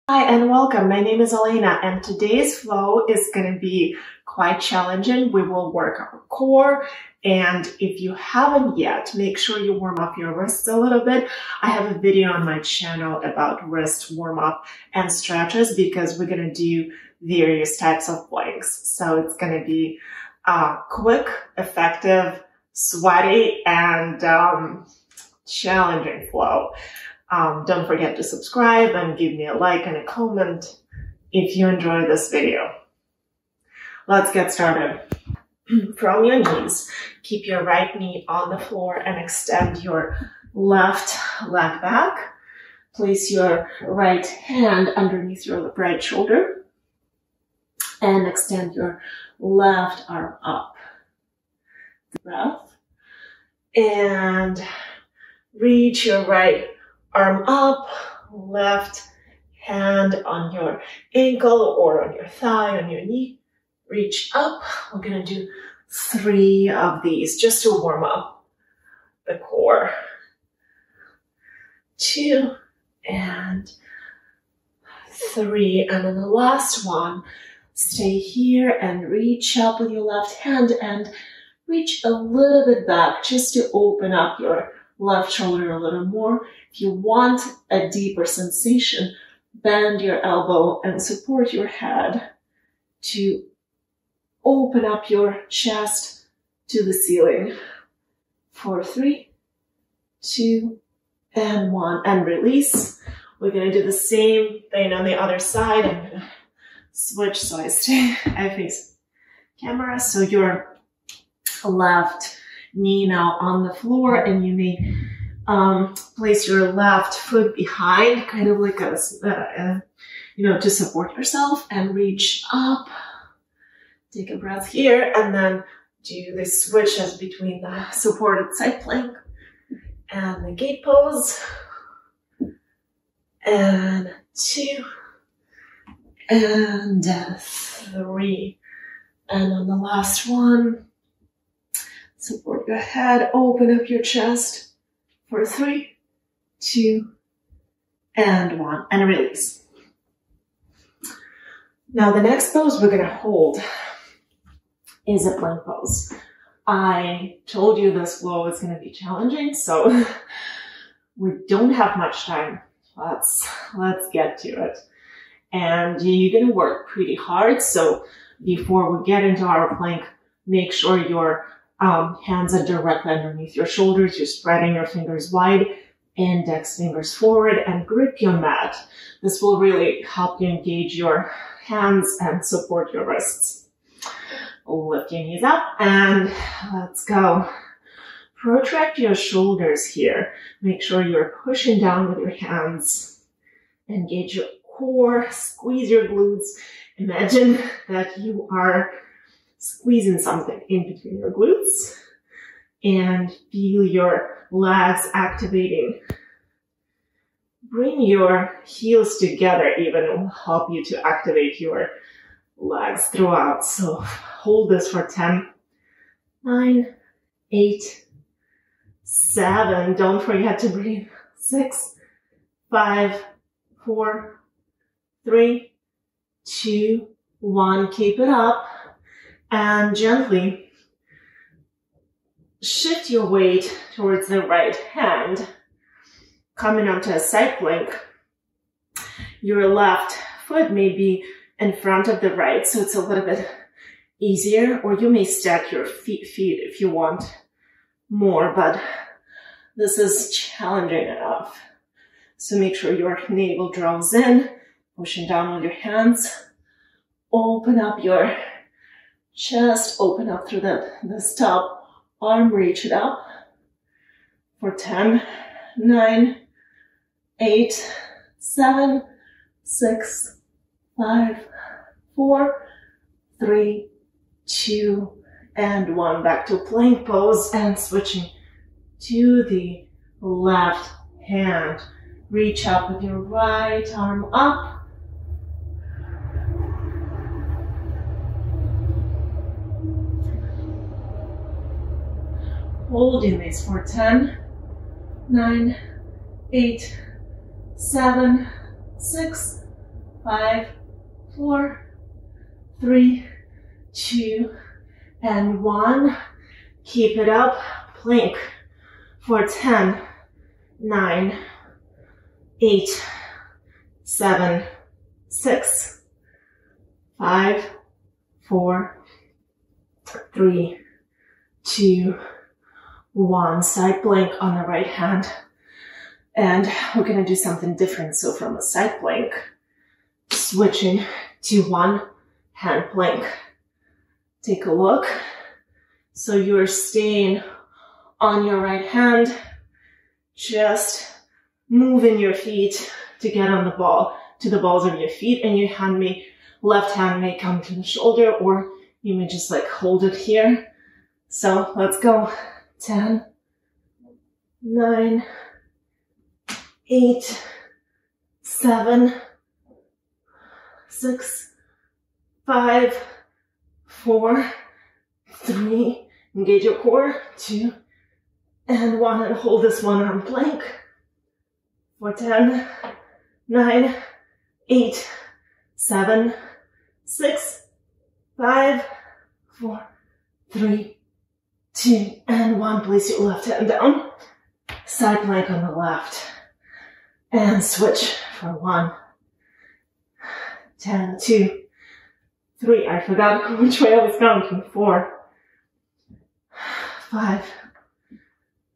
Hi and welcome. My name is Elena and today's flow is going to be quite challenging. We will work our core, and if you haven't yet, make sure you warm up your wrists a little bit. I have a video on my channel about wrist warm up and stretches because we're going to do various types of planks. So it's going to be quick, effective, sweaty, and challenging flow. Don't forget to subscribe and give me a like and a comment if you enjoy this video. Let's get started. From your knees, keep your right knee on the floor and extend your left leg back. Place your right hand underneath your right shoulder and extend your left arm up. Breath. And reach your right arm up, left hand on your ankle or on your thigh, on your knee. Reach up. We're going to do 3 of these just to warm up the core. 2 and 3. And then the last one, stay here and reach up with your left hand and reach a little bit back just to open up your left shoulder a little more. If you want a deeper sensation, bend your elbow and support your head to open up your chest to the ceiling. 4, 3, 2, and 1. And release. We're going to do the same thing on the other side. I'm going to switch so I face camera. So your left knee now on the floor, and you may place your left foot behind, kind of like a, to support yourself, and reach up. Take a breath here, and then do the switches between the supported side plank and the gate pose. And 2 and 3. And on the last one, support your head, open up your chest for 3, 2, and 1, and release. Now the next pose we're going to hold is a plank pose. I told you this flow is going to be challenging, so we don't have much time. Let's get to it. And you're going to work pretty hard, so before we get into our plank, make sure your hands are directly underneath your shoulders. You're spreading your fingers wide, index fingers forward, and grip your mat. This will really help you engage your hands and support your wrists. Lift your knees up and let's go. Protract your shoulders here. Make sure you're pushing down with your hands. Engage your core, squeeze your glutes. Imagine that you are squeezing something in between your glutes and feel your legs activating. Bring your heels together even. It will help you to activate your legs throughout. So hold this for 10, 9, 8, 7. Don't forget to breathe. 6, 5, 4, 3, 2, 1. Keep it up. And gently shift your weight towards the right hand, coming onto a side plank. Your left foot may be in front of the right, so it's a little bit easier, or you may stack your feet if you want more, but this is challenging enough. So make sure your navel draws in, pushing down with your hands. Open up your chest, open up through the top arm, reach it up for 10, 9, 8, 7, 6, 5, 4, 3, 2, and 1. Back to plank pose and switching to the left hand. Reach up with your right arm up. Holding this for 10, 9, 8, 7, 6, 5, 4, 3, 2, and 1. Keep it up. Plank for 10, 9, 8, 7, 6, 5, 4, 3, 2, 1. Side plank on the right hand. And we're going to do something different. So from a side plank, switching to one hand plank. Take a look. So you're staying on your right hand, just moving your feet to get on the ball, to the balls of your feet, and your left hand may come to the shoulder, or you may just like hold it here. So let's go. 10, 9, 8, 7, 6, 5, 4, 3, engage your core, 2, and 1, and hold this one arm plank for 10, 9, 8, 7, 6, 5, 4, 3, 2, and 1. Place your left hand down, side plank on the left, and switch for 1, 10, 2, 3, I forgot which way I was counting, 4, 5,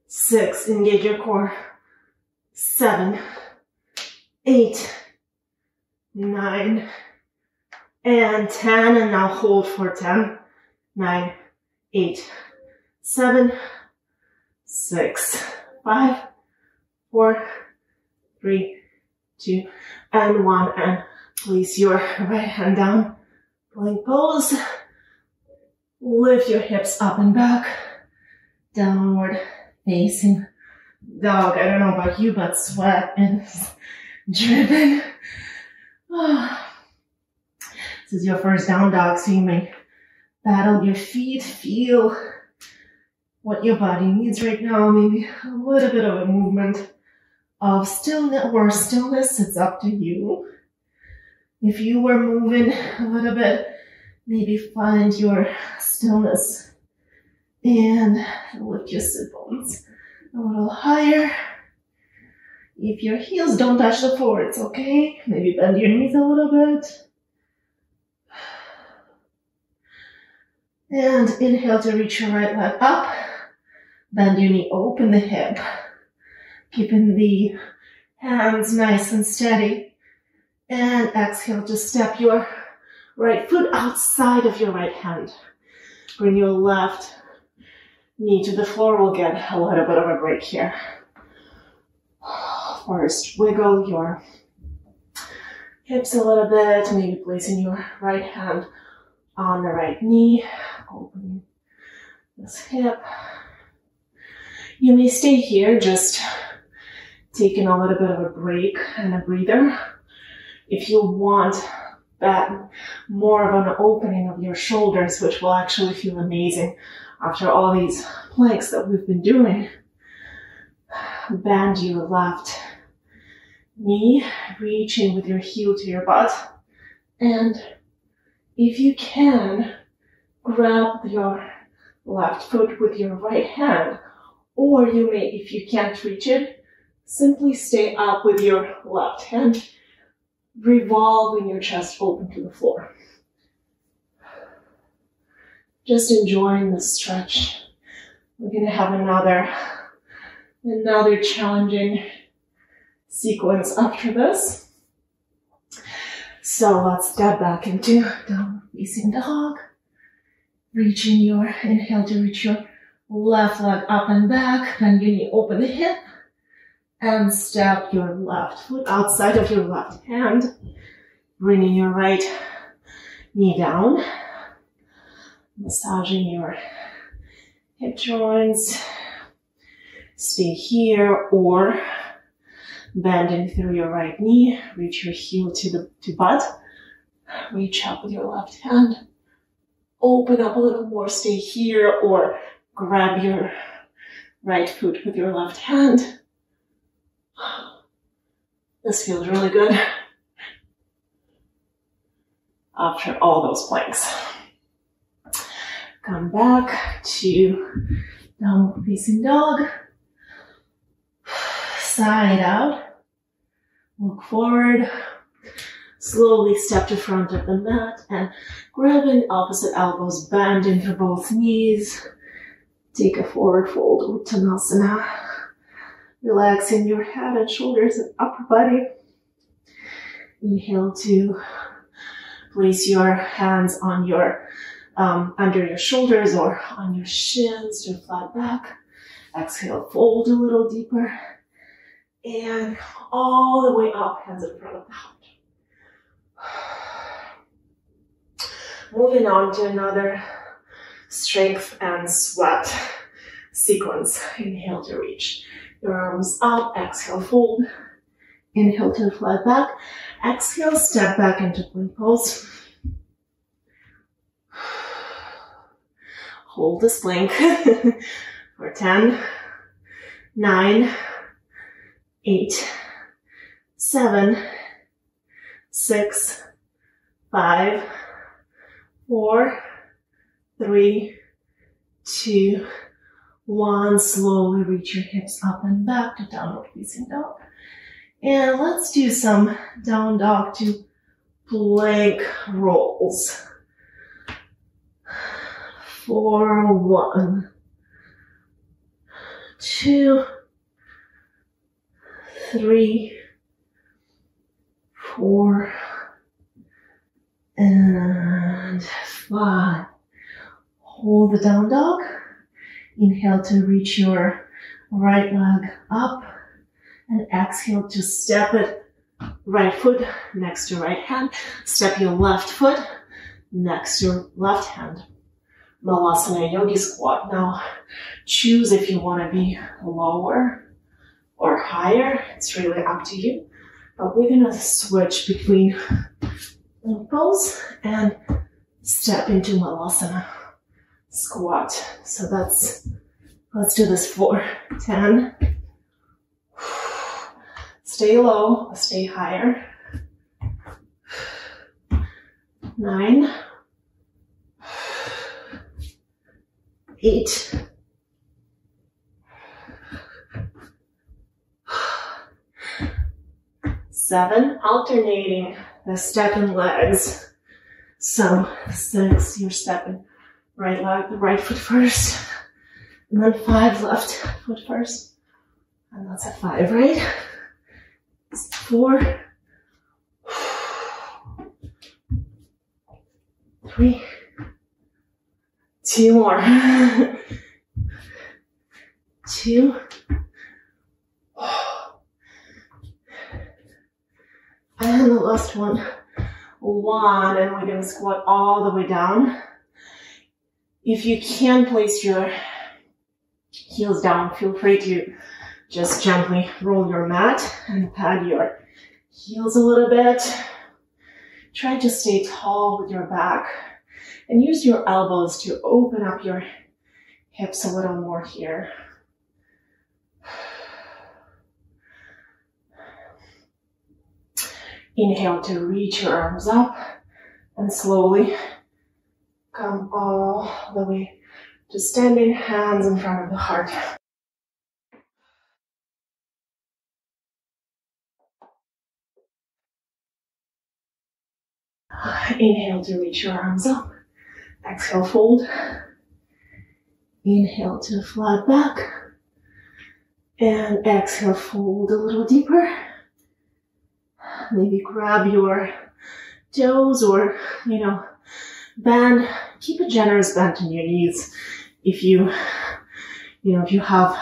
6, engage your core, 7, 8, 9, and 10, and now hold for 10, 9, 8, 7, 6, 5, 4, 3, 2, and 1, and place your right hand down, plank pose, lift your hips up and back, downward facing dog. I don't know about you, but sweat is dripping. This is your first down dog, so you may battle your feet, feel what your body needs right now, maybe a little bit of a movement of stillness, it's up to you. If you were moving a little bit, maybe find your stillness and lift your sit bones a little higher. If your heels don't touch the floor, it's okay. Maybe bend your knees a little bit. And inhale to reach your right leg up. Bend your knee, open the hip. Keeping the hands nice and steady. And exhale to step your right foot outside of your right hand. Bring your left knee to the floor. We'll get a little bit of a break here. First, wiggle your hips a little bit, maybe placing your right hand on the right knee. Open this hip. You may stay here, just taking a little bit of a break and a breather. If you want that more of an opening of your shoulders, which will actually feel amazing after all these planks that we've been doing, bend your left knee, reach in with your heel to your butt, and if you can, grab your left foot with your right hand, or you may, if you can't reach it, simply stay up with your left hand, revolving your chest open to the floor. Just enjoying the stretch. We're going to have another challenging sequence after this. So let's step back into downward facing dog. Inhale to reach your left leg up and back. Bend your knee, open the hip. And step your left foot outside of your left hand. Bringing your right knee down. Massaging your hip joints. Stay here, or bending through your right knee. Reach your heel to butt. Reach up with your left hand. Open up a little more. Stay here, or grab your right foot with your left hand. This feels really good. after all those planks. Come back to downward facing dog. Side out. Look forward. Slowly step to front of the mat and grabbing opposite elbows, bend into both knees. Take a forward fold, Uttanasana. Relaxing your head and shoulders and upper body. Inhale to place your hands on your under your shoulders or on your shins to flat back. Exhale, fold a little deeper. And all the way up, hands in front of the heart. Moving on to another strength and sweat sequence. Inhale to reach your arms up. Exhale, fold. Inhale to flat back. Exhale, step back into plank pose. Hold this plank for 10, 9, 8, 7, 6, 5, 4, 3, 2, 1. Slowly reach your hips up and back to downward facing dog. And let's do some down dog to plank rolls. For 1, 2, 3, 4, and 5. Hold the down dog. Inhale to reach your right leg up and exhale to step it right foot next to right hand. Step your left foot next to left hand. Malasana yogi squat. Now choose if you want to be lower or higher. It's really up to you. But we're going to switch between pose and step into Malasana squat. So let's do this for 10. Stay low, stay higher. 9, 8, 7, alternating the stepping legs. So 6, you're stepping right leg, right foot first, and then 5, left foot first, and that's a 5, right? 4, 3, 2 more. 2. And the last one. 1, and we're gonna squat all the way down. If you can place your heels down, feel free to just gently roll your mat and pad your heels a little bit. Try to stay tall with your back and use your elbows to open up your hips a little more here. Inhale to reach your arms up and slowly come all the way to standing, hands in front of the heart. Inhale to reach your arms up. Exhale, fold. Inhale to flat back. And exhale, fold a little deeper. Maybe grab your toes or, bend. Keep a generous bend in your knees. If you have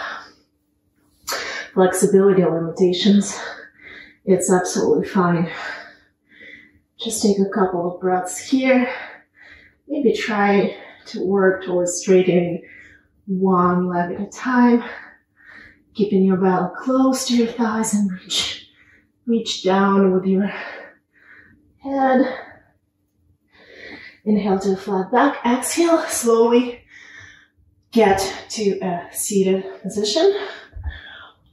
flexibility limitations, it's absolutely fine. Just take a couple of breaths here. Maybe try to work towards straightening one leg at a time. Keeping your belly close to your thighs and reach down with your head. Inhale to a flat back. Exhale, slowly get to a seated position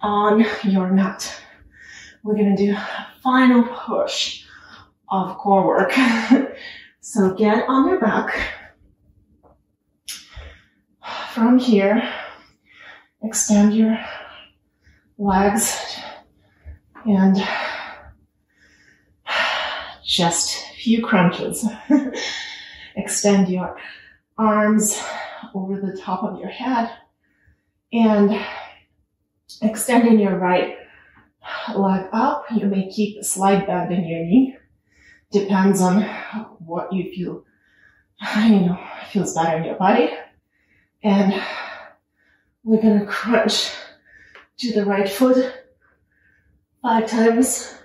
on your mat. We're gonna do a final push of core work. So get on your back. From here, extend your legs and just a few crunches. Extend your arms over the top of your head and extending your right leg up. You may keep a slight bend in your knee. Depends on what you feel, feels better in your body. And we're gonna crunch to the right foot 5 times.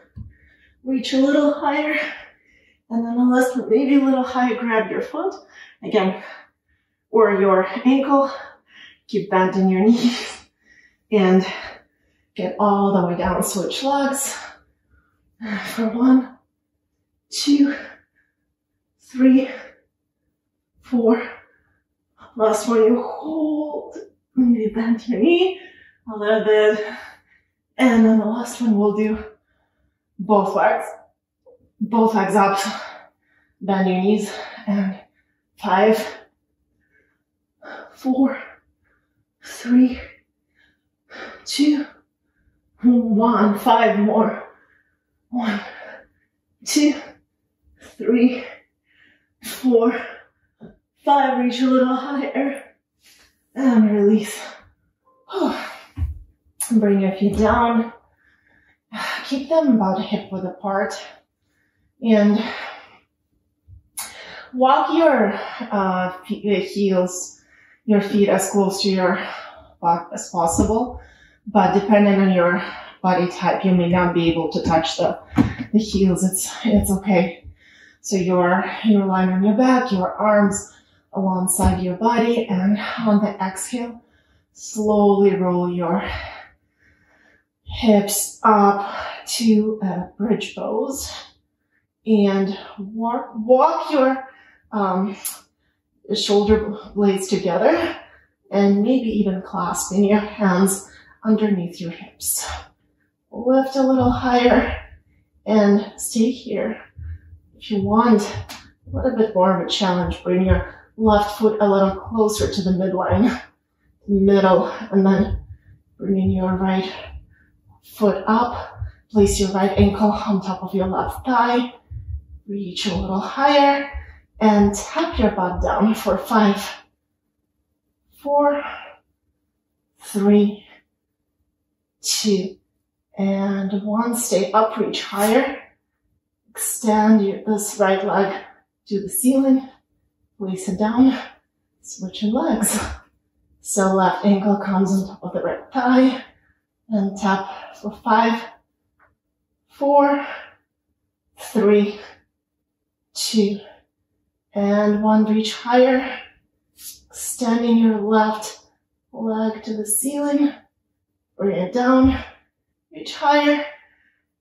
Reach a little higher. And then the last one, maybe a little higher, grab your foot. Again, or your ankle. Keep bending your knees. And get all the way down. Switch legs. For 1, 2, 3, 4. Last one, you hold. Maybe bend your knee a little bit. And then the last one, we'll do both legs. Both legs up. Bend your knees. And 5, 4, 3, 2, 1. 5 more. 1, 2, 3, 4, 5. Reach a little higher. And release. Bring your feet down. Keep them about hip width apart. And walk your your feet as close to your butt as possible. But depending on your body type, you may not be able to touch the heels. It's okay. So you're lying on your back, your arms alongside your body, and on the exhale, slowly roll your hips up to bridge pose, and walk your shoulder blades together, and maybe even clasping your hands underneath your hips. Lift a little higher and stay here. If you want a little bit more of a challenge, bring your left foot a little closer to the midline, middle, and then bringing your right foot up. Place your right ankle on top of your left thigh. Reach a little higher and tap your butt down for 5, 4, 3, 2, and 1. Stay up, reach higher. Extend this right leg to the ceiling. Place it down. Switch your legs. So left ankle comes on top of the right thigh. And tap for 5, 4, 3, 2, and 1. Reach higher. Extending your left leg to the ceiling. Bring it down. Reach higher.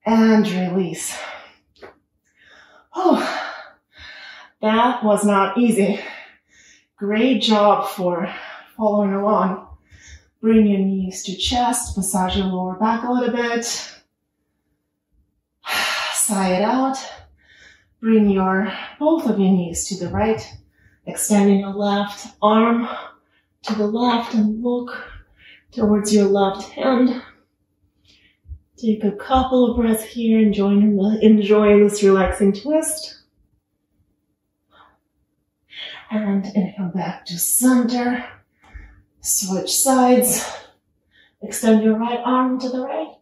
And release. Oh, that was not easy. Great job for following along. Bring your knees to chest. Massage your lower back a little bit. Sigh it out. Bring both of your knees to the right. Extending your left arm to the left and look towards your left hand. Take a couple of breaths here, enjoying this relaxing twist. And inhale back to center. Switch sides. Extend your right arm to the right.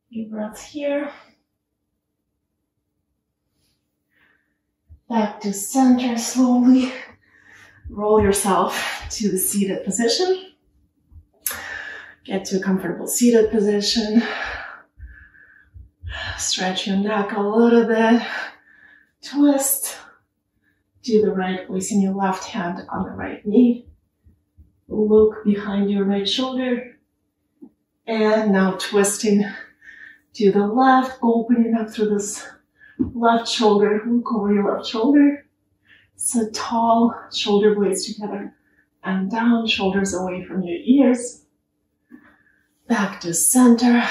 Few breaths here. Back to center slowly. Roll yourself to the seated position. Get to a comfortable seated position. Stretch your neck a little bit. Twist to the right, placing your left hand on the right knee. Look behind your right shoulder. And now twisting to the left, opening up through this left shoulder. Look over your left shoulder. So tall, shoulder blades together and down, shoulders away from your ears. Back to center.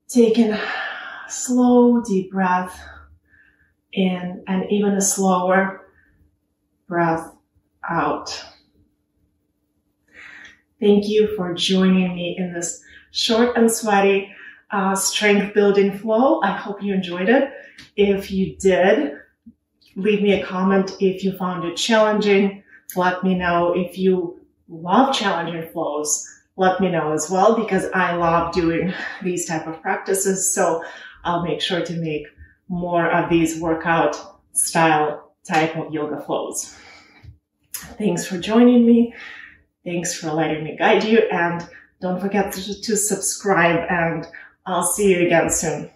Taking slow, deep breath in and even a slower breath out. Thank you for joining me in this short and sweaty strength building flow. I hope you enjoyed it. If you did, leave me a comment if you found it challenging. Let me know if you love challenging flows. Let me know as well, because I love doing these type of practices. So I'll make sure to make more of these workout style type of yoga flows. Thanks for joining me. Thanks for letting me guide you. And don't forget to subscribe, and I'll see you again soon.